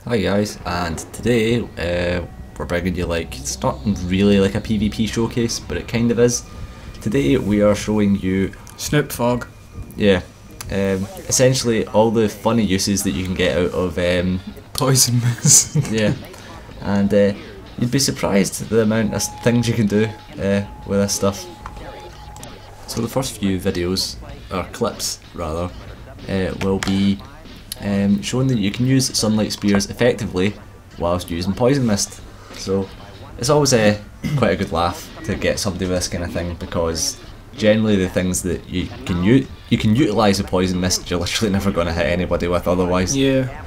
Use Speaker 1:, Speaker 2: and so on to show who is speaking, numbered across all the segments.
Speaker 1: Hi guys, and today we're bringing you it's not really like a PvP showcase, but it kind of is. Today we are showing you
Speaker 2: Snoop Fog.
Speaker 1: Yeah, essentially all the funny uses that you can get out of
Speaker 2: Poison mist.
Speaker 1: yeah, and you'd be surprised at the amount of things you can do with this stuff. So the first few videos, or clips rather, will be showing that you can use sunlight spears effectively whilst using poison mist. So it's always quite a good laugh to get somebody with this kind of thing, because generally the things that you can utilise the poison mist, you're literally never going to hit anybody with otherwise.
Speaker 2: Yeah.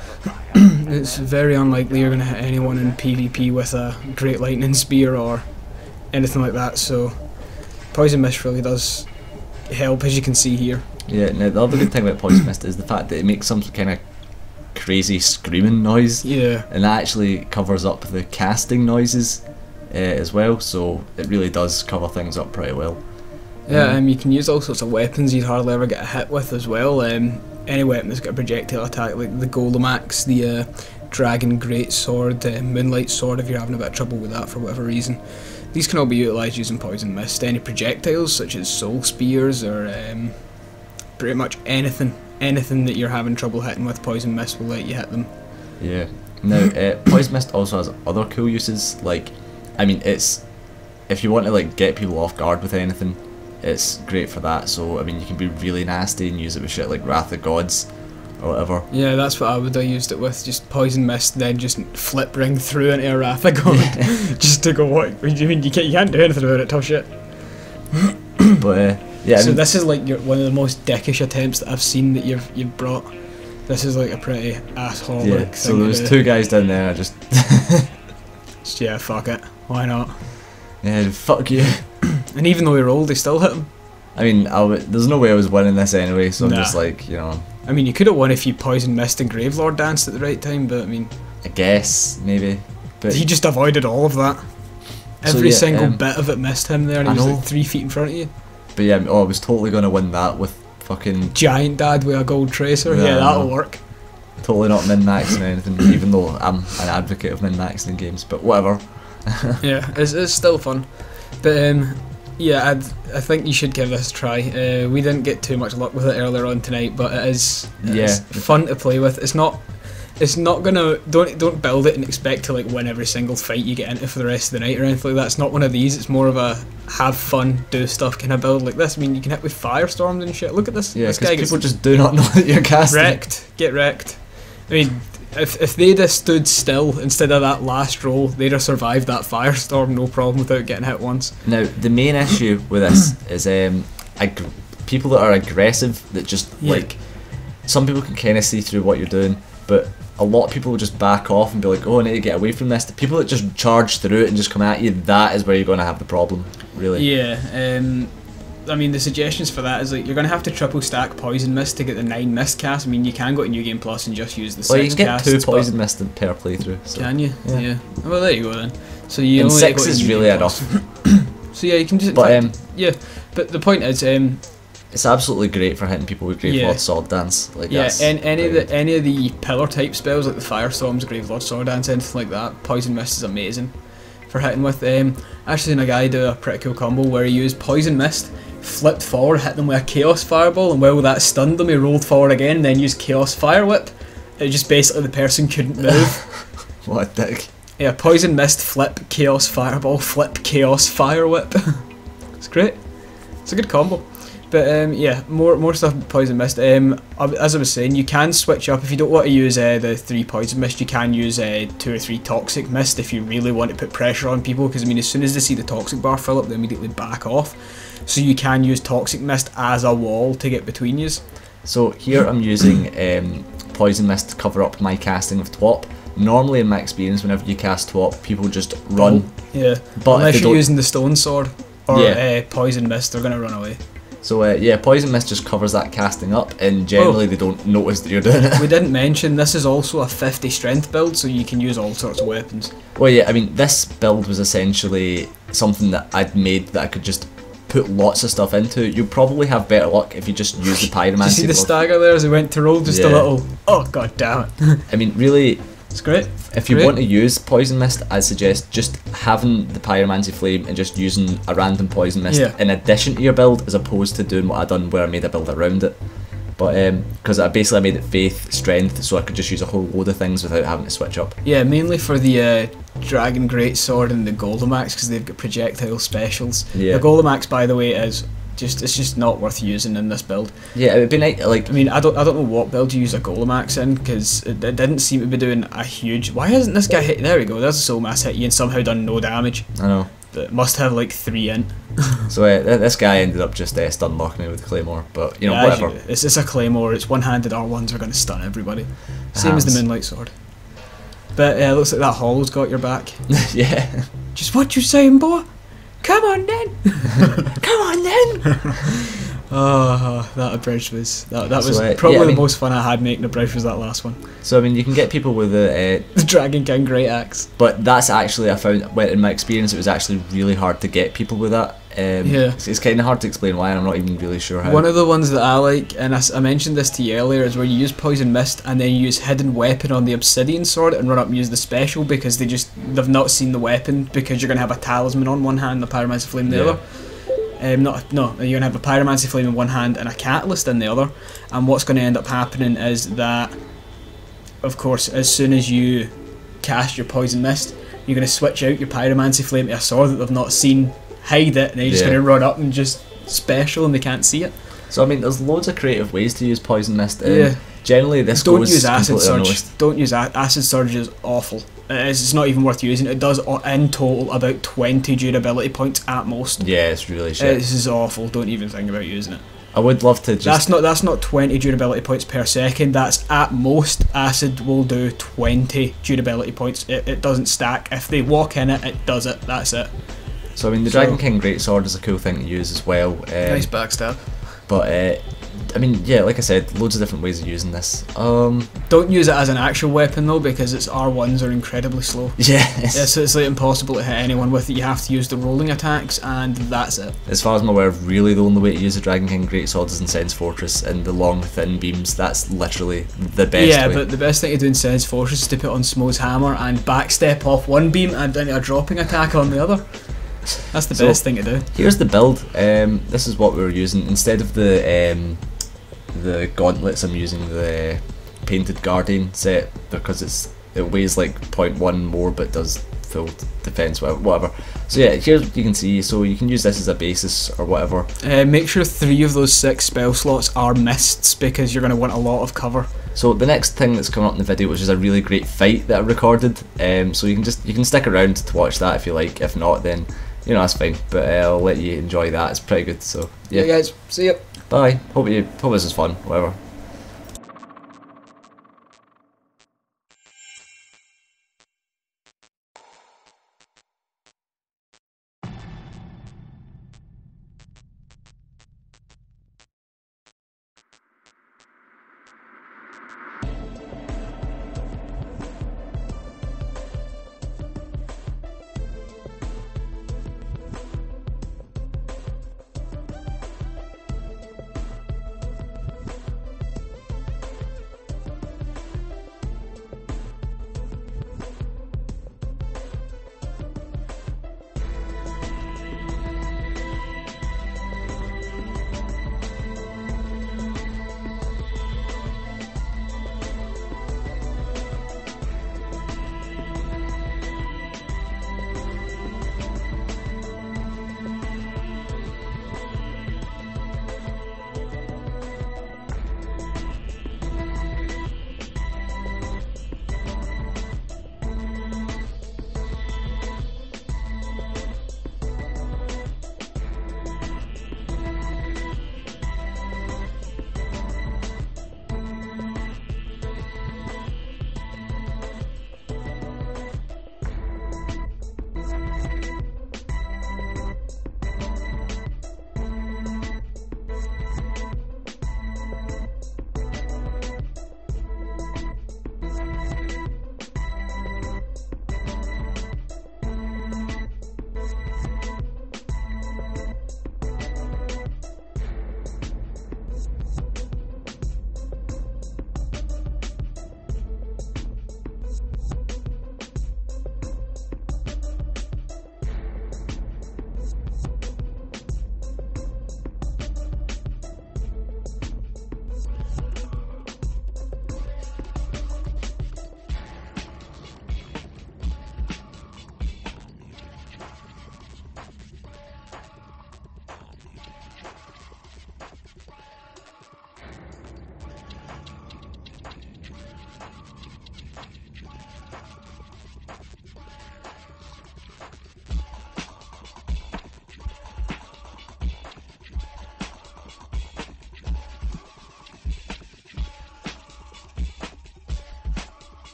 Speaker 2: It's very unlikely you're going to hit anyone in PvP with a great lightning spear or anything like that, so poison mist really does help, as you can see here.
Speaker 1: Yeah, now the other good thing about poison mist is the fact that it makes some kind of crazy screaming noise.
Speaker 2: Yeah.
Speaker 1: And that actually covers up the casting noises as well, so it really does cover things up pretty well.
Speaker 2: Yeah, you can use all sorts of weapons you'd hardly ever get a hit with as well. Any weapon that's got a projectile attack, like the Golem Axe, the Dragon Greatsword, Moonlight Sword if you're having a bit of trouble with that for whatever reason. These can all be utilised using poison mist. Any projectiles such as soul spears or pretty much anything that you're having trouble hitting with poison mist will let you hit them.
Speaker 1: Yeah. Now poison mist also has other cool uses. It's if you want to get people off guard with anything, it's great for that. So you can be really nasty and use it with shit like Wrath of Gods or whatever.
Speaker 2: Yeah, that's what I would have used it with. Just poison mist, then just flip ring through into a Wrath of God. Just to go, what do you mean? You can't do anything about it, tough shit.
Speaker 1: But yeah.
Speaker 2: So this is one of the most dickish attempts that I've seen that you've brought. This is a pretty asshole.
Speaker 1: Yeah. So there was two guys down there.
Speaker 2: Yeah, fuck it. Why not?
Speaker 1: Yeah, fuck you.
Speaker 2: And even though he rolled, he still hit him.
Speaker 1: There's no way I was winning this anyway, so I'm just
Speaker 2: you could have won if you poison mist and Gravelord danced at the right time, but
Speaker 1: I guess maybe. But
Speaker 2: he just avoided all of that. Every single bit of it missed him there, and he was 3 feet in front of you.
Speaker 1: But yeah, I was totally gonna win that with fucking
Speaker 2: Giant Dad with a gold tracer. Yeah, that'll work.
Speaker 1: Totally not min-maxing or anything, even though I'm an advocate of min-maxing in games, but whatever.
Speaker 2: Yeah, it's still fun. But yeah, I think you should give this a try. We didn't get too much luck with it earlier on tonight, but it is fun to play with. It's not gonna don't build it and expect to win every single fight you get into for the rest of the night or anything like that. It's not one of these. It's more of a have fun, do stuff kind of build like this. You can hit with firestorms and shit. Look at this.
Speaker 1: Yeah,
Speaker 2: this guy
Speaker 1: people just do not know that you're casting.
Speaker 2: Get wrecked. If they'd have stood still instead of that last roll, they'd have survived that firestorm no problem without getting hit once.
Speaker 1: Now the main issue with this is people that are aggressive, that just some people can kind of see through what you're doing, but a lot of people will just back off and be like, oh, I need to get away from this. The people that just charge through it and just come at you, that is where you're going to have the problem, really.
Speaker 2: Yeah, the suggestions for that is you're going to have to triple stack Poison Mist to get the 9 Mist cast. You can go to New Game Plus and just use the 6
Speaker 1: well, you can
Speaker 2: casts,
Speaker 1: get 2 Poison Mist per playthrough. So.
Speaker 2: Can you?
Speaker 1: Yeah.
Speaker 2: Well, there you go then. So you
Speaker 1: and
Speaker 2: only
Speaker 1: 6 is really enough.
Speaker 2: So yeah, you can just. But the point is,
Speaker 1: it's absolutely great for hitting people with Gravelord Sword Dance.
Speaker 2: And any of the pillar type spells like the Firestorms, Gravelord Sword Dance, anything like that, Poison Mist is amazing for hitting with. Actually, seen a guy do a pretty cool combo where he used Poison Mist, flipped forward, hit them with a Chaos Fireball, and while that stunned them, he rolled forward again, then used Chaos Fire Whip. It just basically the person couldn't move.
Speaker 1: What a dick.
Speaker 2: Yeah, Poison Mist, flip, Chaos Fireball, flip, Chaos Fire Whip. It's great. It's a good combo. But yeah, more stuff with Poison Mist. As I was saying, you can switch up if you don't want to use the 3 Poison Mist. You can use 2 or 3 Toxic Mist if you really want to put pressure on people. Because as soon as they see the Toxic bar fill up, they immediately back off. So you can use Toxic Mist as a wall to get between you.
Speaker 1: So here I'm using Poison Mist to cover up my casting of TWAP. Normally, in my experience, whenever you cast TWAP, people just run.
Speaker 2: Yeah, but unless you're using the Stone Sword or Poison Mist, they're gonna run away.
Speaker 1: So yeah, Poison Mist just covers that casting up, and generally they don't notice that you're doing it.
Speaker 2: We didn't mention this is also a 50 strength build, so you can use all sorts of weapons.
Speaker 1: Well, yeah, this build was essentially something that I'd made that I could just put lots of stuff into. You'll probably have better luck if you just use the Pyromancy.
Speaker 2: Did you see the stagger there as he went to roll just a little? Oh god damn it!
Speaker 1: Really,
Speaker 2: It's great.
Speaker 1: If you want to use Poison Mist, I suggest just having the Pyromancy Flame and just using a random Poison Mist in addition to your build, as opposed to doing what I done where I made a build around it. But because I made it Faith, Strength, so I could just use a whole load of things without having to switch up.
Speaker 2: Yeah, mainly for the Dragon Greatsword and the Golemax, because they've got projectile specials.
Speaker 1: Yeah.
Speaker 2: The Golemax, by the way, is it's just not worth using in this build.
Speaker 1: Yeah, it would be nice. Like,
Speaker 2: I mean, I don't know what build you use a Golemax in, because it didn't seem to be doing a huge. Why hasn't this guy hit? There we go. There's a Soul Mass hit you and somehow done no damage.
Speaker 1: I know.
Speaker 2: That must have like 3 int.
Speaker 1: So this guy ended up just stun locking me with Claymore, but you know, whatever.
Speaker 2: It's a Claymore. It's one-handed R1s are going to stun everybody. Same as the Moonlight Sword. But it looks like that Hollow's got your back.
Speaker 1: Yeah.
Speaker 2: Just what you saying, boy? Come on then. Come on then. Oh, that abridged was that was probably the most fun I had making a bridge was that last one. So
Speaker 1: I mean, you can get people with the
Speaker 2: Dragon King Great Axe,
Speaker 1: but that's actually, I found, in my experience, it was actually really hard to get people with that.
Speaker 2: Yeah,
Speaker 1: it's kind of hard to explain why, and I'm not even really sure how.
Speaker 2: One of the ones that I like, and I mentioned this to you earlier, is where you use Poison Mist and then you use Hidden Weapon on the Obsidian Sword and run up and use the special, because they've not seen the weapon, because you're gonna have a Talisman on one hand, the Pyromancy Flame in the other. You're gonna have a Pyromancy Flame in one hand and a Catalyst in the other, and what's gonna end up happening is that, of course, as soon as you cast your Poison Mist, you're gonna switch out your Pyromancy Flame to a sword that they've not seen, hide it, and then you're just gonna run up and just special, and they can't see it.
Speaker 1: So I mean, there's loads of creative ways to use Poison Mist.
Speaker 2: Yeah.
Speaker 1: Generally, this
Speaker 2: don't
Speaker 1: goes
Speaker 2: use Acid Surge.
Speaker 1: unnoticed.
Speaker 2: Don't use Acid Surge. Is awful. It's not even worth using. It does in total about 20 durability points at most.
Speaker 1: Yeah, it's really shit.
Speaker 2: This is awful. Don't even think about using it.
Speaker 1: I would love to just.
Speaker 2: That's not 20 durability points per second. That's at most. Acid will do 20 durability points. It doesn't stack. If they walk in it, it does it. That's it.
Speaker 1: So I mean, the Dragon King Greatsword is a cool thing to use as well.
Speaker 2: Nice backstab.
Speaker 1: But I mean, yeah, like I said, loads of different ways of using this.
Speaker 2: Don't use it as an actual weapon though, because its R1s are incredibly slow.
Speaker 1: Yeah.
Speaker 2: So it's like impossible to hit anyone with it. You have to use the rolling attacks, and that's it.
Speaker 1: As far as I'm aware, really the only way to use a Dragon King Greatsword is in Sen's Fortress, and the long thin beams. That's literally the best way.
Speaker 2: Yeah, but the best thing to do in Sen's Fortress is to put on Smo's Hammer and backstep off one beam and into a dropping attack on the other. That's the best thing to do. Here's
Speaker 1: the build. This is what we're using. Instead of the gauntlets, I'm using the Painted Guardian set, because it weighs like 0.1 more but does full defense, whatever. So yeah, here you can see, so you can use this as a basis or whatever.
Speaker 2: Make sure 3 of those 6 spell slots are mists, because you're going to want a lot of cover.
Speaker 1: So the next thing that's coming up in the video, which is a really great fight that I recorded, so you can stick around to watch that if you like. If not, then you know, that's fine, but I'll let you enjoy that. It's pretty good. So yeah,
Speaker 2: guys, see ya.
Speaker 1: Bye. Hope this is fun. Whatever.